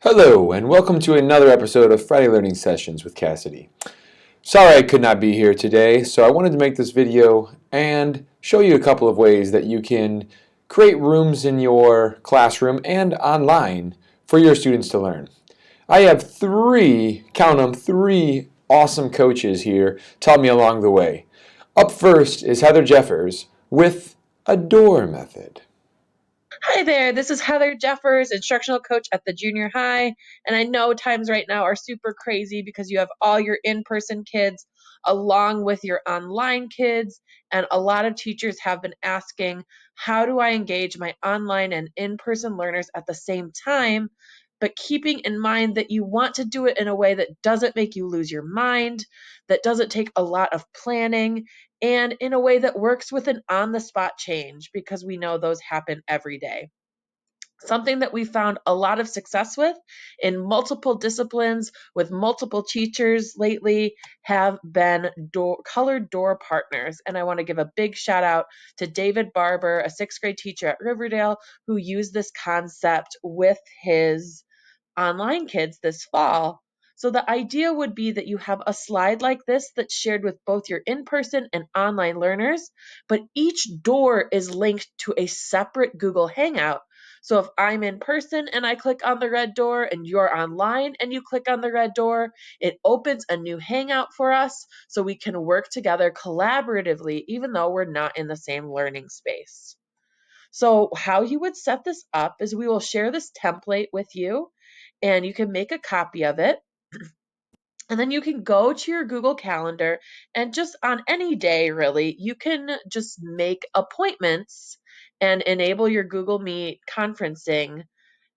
Hello, and welcome to another episode of Friday Learning Sessions with Cassidy. Sorry I could not be here today, so I wanted to make this video and show you a couple of ways that you can create rooms in your classroom and online for your students to learn. I have count them, three awesome coaches here to help me along the way. Up first is Heather Jeffers with a door method. Hi there, this is Heather Jeffers, instructional coach at the junior high. And I know times right now are super crazy because you have all your in person kids along with your online kids. And a lot of teachers have been asking, how do I engage my online and in person learners at the same time? But keeping in mind that you want to do it in a way that doesn't make you lose your mind, that doesn't take a lot of planning, and in a way that works with an on the spot change because we know those happen every day. Something that we found a lot of success with in multiple disciplines with multiple teachers lately have been colored door partners. And I want to give a big shout out to David Barber, a sixth grade teacher at Riverdale, who used this concept with his online kids this fall. So the idea would be that you have a slide like this that's shared with both your in-person and online learners, but each door is linked to a separate Google Hangout. So if I'm in person and I click on the red door and you're online and you click on the red door, it opens a new Hangout for us so we can work together collaboratively even though we're not in the same learning space. So, how you would set this up is we will share this template with you and you can make a copy of it. And then you can go to your Google Calendar and just on any day, really, you can just make appointments and enable your Google Meet conferencing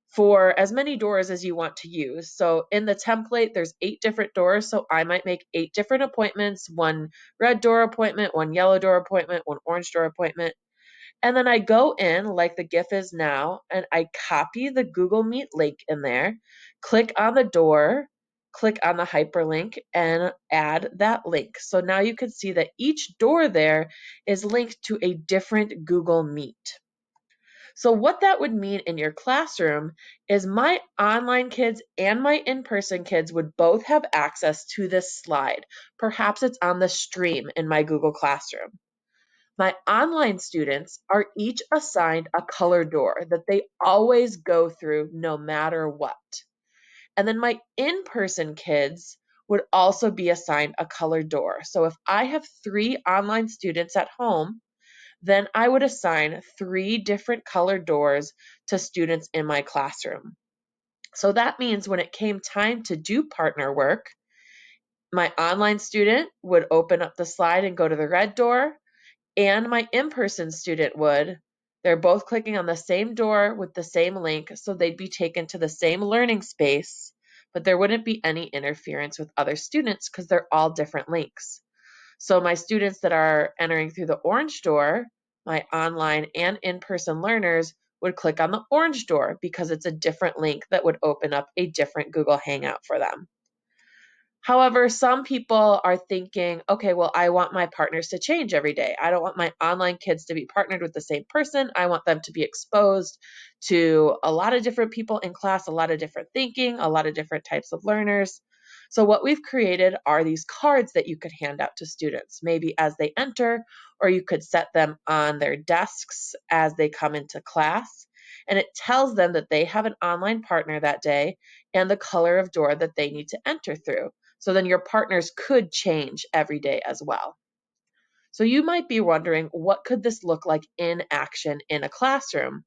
for as many doors as you want to use. So in the template, there's 8 different doors. So I might make 8 different appointments, one red door appointment, one yellow door appointment, one orange door appointment. And then I go in like the GIF is now, and I copy the Google Meet link in there, click on the door, click on the hyperlink, and add that link. So now you can see that each door there is linked to a different Google Meet. So, what that would mean in your classroom is my online kids and my in person kids would both have access to this slide. Perhaps it's on the stream in my Google Classroom. My online students are each assigned a color door that they always go through no matter what. And then my in person kids would also be assigned a color door. So if I have 3 online students at home, then I would assign 3 different color doors to students in my classroom. So that means when it came time to do partner work, my online student would open up the slide and go to the red door and my in-person student would. They're both clicking on the same door with the same link, so they'd be taken to the same learning space, but there wouldn't be any interference with other students because they're all different links. So my students that are entering through the orange door, my online and in-person learners would click on the orange door because it's a different link that would open up a different Google Hangout for them. However, some people are thinking, okay, well, I want my partners to change every day. I don't want my online kids to be partnered with the same person. I want them to be exposed to a lot of different people in class, a lot of different thinking, a lot of different types of learners. So, what we've created are these cards that you could hand out to students, maybe as they enter, or you could set them on their desks as they come into class. And it tells them that they have an online partner that day and the color of door that they need to enter through. So then your partners could change every day as well. So you might be wondering, what could this look like in action in a classroom?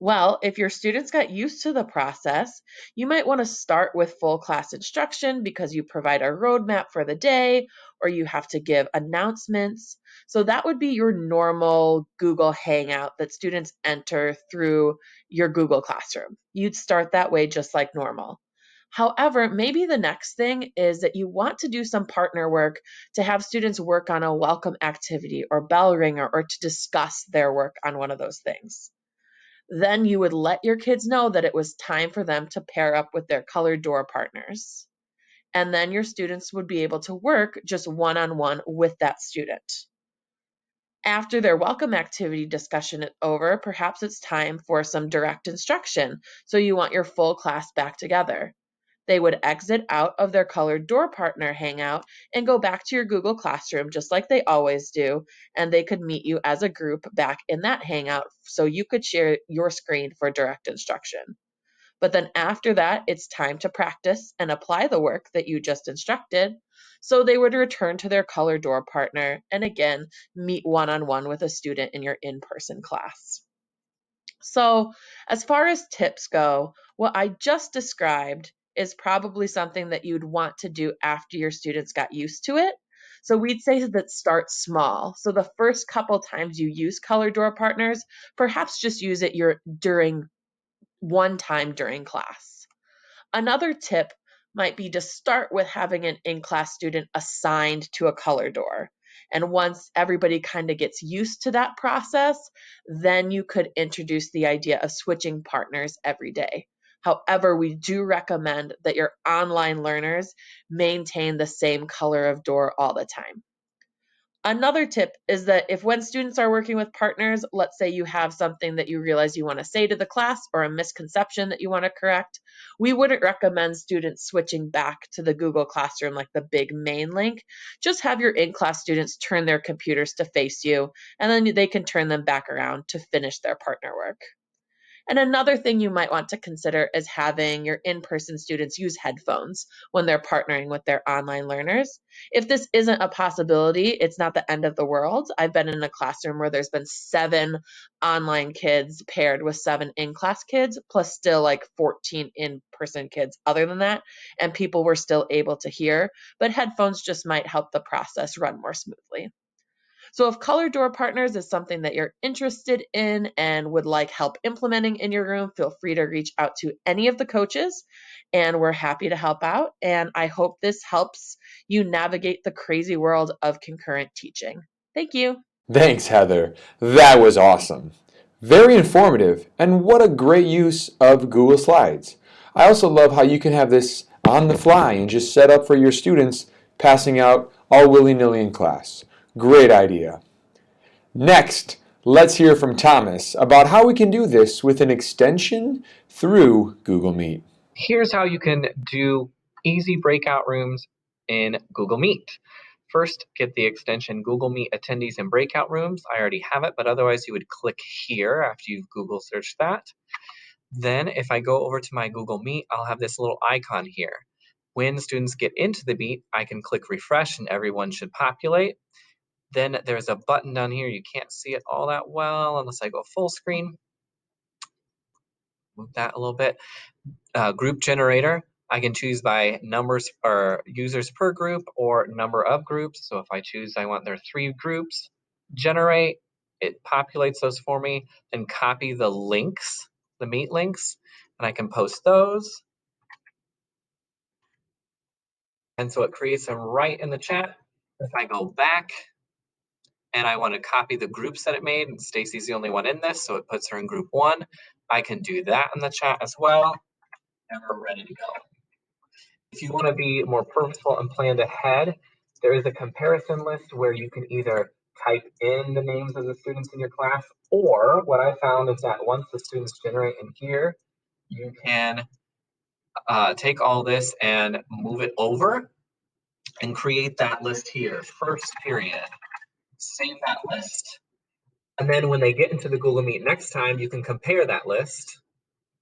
Well, if your students got used to the process, you might want to start with full class instruction because you provide a roadmap for the day or you have to give announcements. So that would be your normal Google Hangout that students enter through your Google Classroom. You'd start that way just like normal. However, maybe the next thing is that you want to do some partner work to have students work on a welcome activity or bell ringer or to discuss their work on one of those things. Then you would let your kids know that it was time for them to pair up with their colored door partners. And then your students would be able to work just one on one with that student. After their welcome activity discussion is over, perhaps it's time for some direct instruction. So you want your full class back together. They would exit out of their colored door partner hangout and go back to your Google Classroom just like they always do. And they could meet you as a group back in that hangout so you could share your screen for direct instruction. But then after that, it's time to practice and apply the work that you just instructed. So they would return to their color door partner and again meet one on one with a student in your in person class. So, as far as tips go, what I just described is probably something that you'd want to do after your students got used to it. So, we'd say that start small. So, the first couple times you use color door partners, perhaps just use it during one time during class. Another tip might be to start with having an in class student assigned to a color door. And once everybody kind of gets used to that process, then you could introduce the idea of switching partners every day. However, we do recommend that your online learners maintain the same color of door all the time. Another tip is that if when students are working with partners, let's say you have something that you realize you want to say to the class or a misconception that you want to correct, we wouldn't recommend students switching back to the Google Classroom like the big main link. Just have your in-class students turn their computers to face you, and then they can turn them back around to finish their partner work. And another thing you might want to consider is having your in person students use headphones when they're partnering with their online learners. If this isn't a possibility, it's not the end of the world. I've been in a classroom where there's been 7 online kids paired with 7 in class kids, plus still like 14 in person kids other than that. And people were still able to hear, but headphones just might help the process run more smoothly. So if color door partners is something that you're interested in and would like help implementing in your room, feel free to reach out to any of the coaches and we're happy to help out. And I hope this helps you navigate the crazy world of concurrent teaching. Thank you. Thanks, Heather. That was awesome. Very informative, and what a great use of Google Slides. I also love how you can have this on the fly and just set up for your students passing out all willy-nilly in class. Great idea. Next, let's hear from Thomas about how we can do this with an extension through Google Meet. Here's how you can do easy breakout rooms in Google Meet. First, get the extension Google Meet attendees and breakout rooms. I already have it, but otherwise you would click here after you've Google searched that. Then if I go over to my Google Meet, I'll have this little icon here. When students get into the Meet, I can click refresh and everyone should populate. Then there's a button down here. You can't see it all that well unless I go full screen. Move that a little bit. Group generator, I can choose by numbers or users per group or number of groups. So if I choose I want there 3 groups, generate, it populates those for me, then copy the links, the Meet links, and I can post those. And so it creates them right in the chat. If I go back and I want to copy the groups that it made, and Stacy's the only one in this, so it puts her in group 1, I can do that in the chat as well, and we're ready to go. If you want to be more purposeful and planned ahead, there is a comparison list where you can either type in the names of the students in your class, or what I found is that once the students generate in here, you can take all this and move it over and create that list here, first period. Save that list. And then when they get into the Google Meet next time, you can compare that list.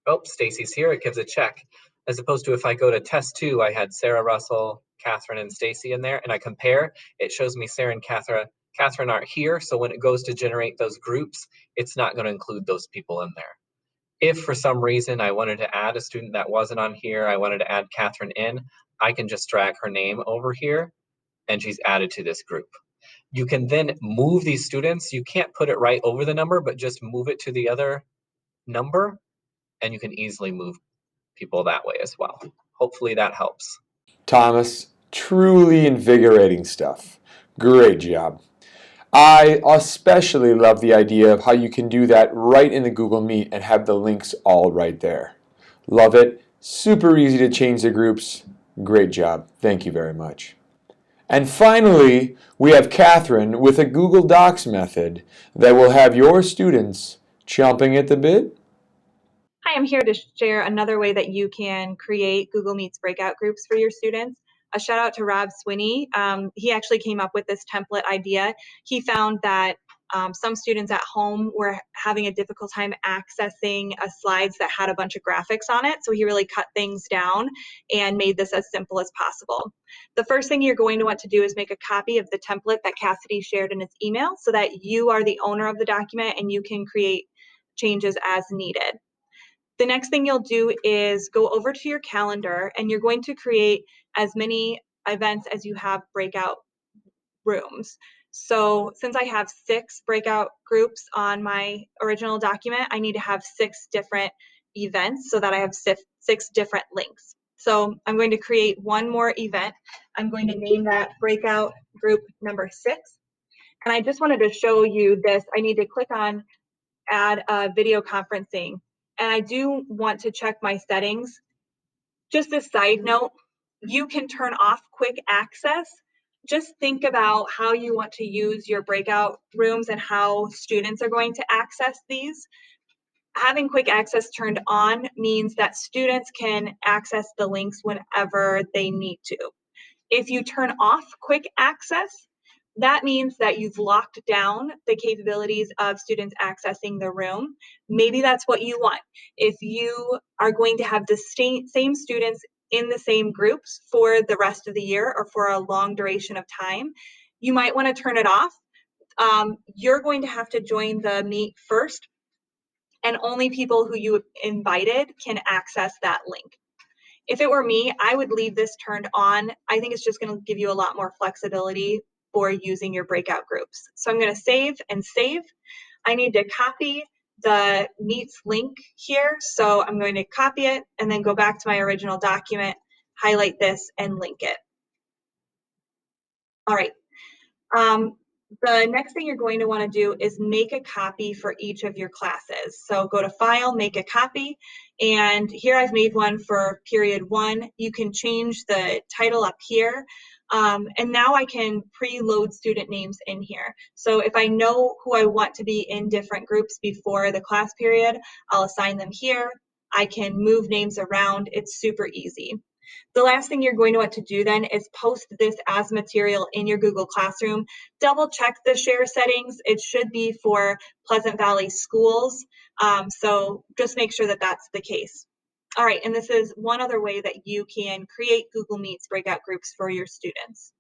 Oh, Stacy's here, it gives a check. As opposed to if I go to test 2, I had Sarah, Russell, Catherine, and Stacy in there, and I compare, it shows me Sarah and Catherine aren't here, so when it goes to generate those groups, it's not going to include those people in there. If for some reason I wanted to add a student that wasn't on here, I wanted to add Catherine in, I can just drag her name over here, and she's added to this group. You can then move these students. You can't put it right over the number, but just move it to the other number, and you can easily move people that way as well. Hopefully that helps. Thomas, truly invigorating stuff. Great job. I especially love the idea of how you can do that right in the Google Meet and have the links all right there. Love it. Super easy to change the groups. Great job. Thank you very much. And finally, we have Catherine with a Google Docs method that will have your students chomping at the bit. Hi, I'm here to share another way that you can create Google Meets breakout groups for your students. A shout out to Rob Swinney. He actually came up with this template idea. He found that some students at home were having a difficult time accessing slides that had a bunch of graphics on it. So he really cut things down and made this as simple as possible. The first thing you're going to want to do is make a copy of the template that Cassidy shared in his email so that you are the owner of the document and you can create changes as needed. The next thing you'll do is go over to your calendar and you're going to create as many events as you have breakout rooms. So since I have 6 breakout groups on my original document, I need to have 6 different events so that I have 6 different links. So I'm going to create one more event. I'm going to name that breakout group number 6. And I just wanted to show you this. I need to click on add video conferencing. And I do want to check my settings. Just a side note, you can turn off quick access. Just think about how you want to use your breakout rooms and how students are going to access these. Having quick access turned on means that students can access the links whenever they need to. If you turn off quick access, that means that you've locked down the capabilities of students accessing the room. Maybe that's what you want. If you are going to have the same students in the same groups for the rest of the year or for a long duration of time, you might want to turn it off. You're going to have to join the Meet first, and only people who you invited can access that link. If it were me, I would leave this turned on. I think it's just going to give you a lot more flexibility for using your breakout groups. So I'm going to save and save. I need to copy the Meets link here. So I'm going to copy it and then go back to my original document, highlight this and link it. All right. The next thing you're going to want to do is make a copy for each of your classes. So go to File, Make a Copy, and here I've made one for period 1. You can change the title up here, and now I can preload student names in here. So if I know who I want to be in different groups before the class period, I'll assign them here. I can move names around. It's super easy. The last thing you're going to want to do then is post this as material in your Google Classroom. Double check the share settings. It should be for Pleasant Valley schools. So just make sure that that's the case. All right, and this is one other way that you can create Google Meets breakout groups for your students.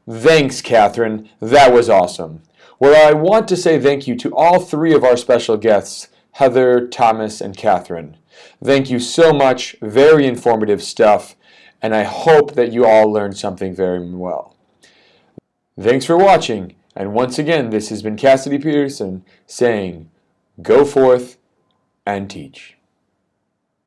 Thanks, Catherine. That was awesome. Well, I want to say thank you to all 3 of our special guests, Heather, Thomas, and Catherine. Thank you so much. Very informative stuff. And I hope that you all learned something very well. Thanks for watching. And once again, this has been Cassidy Peterson saying, go forth and teach.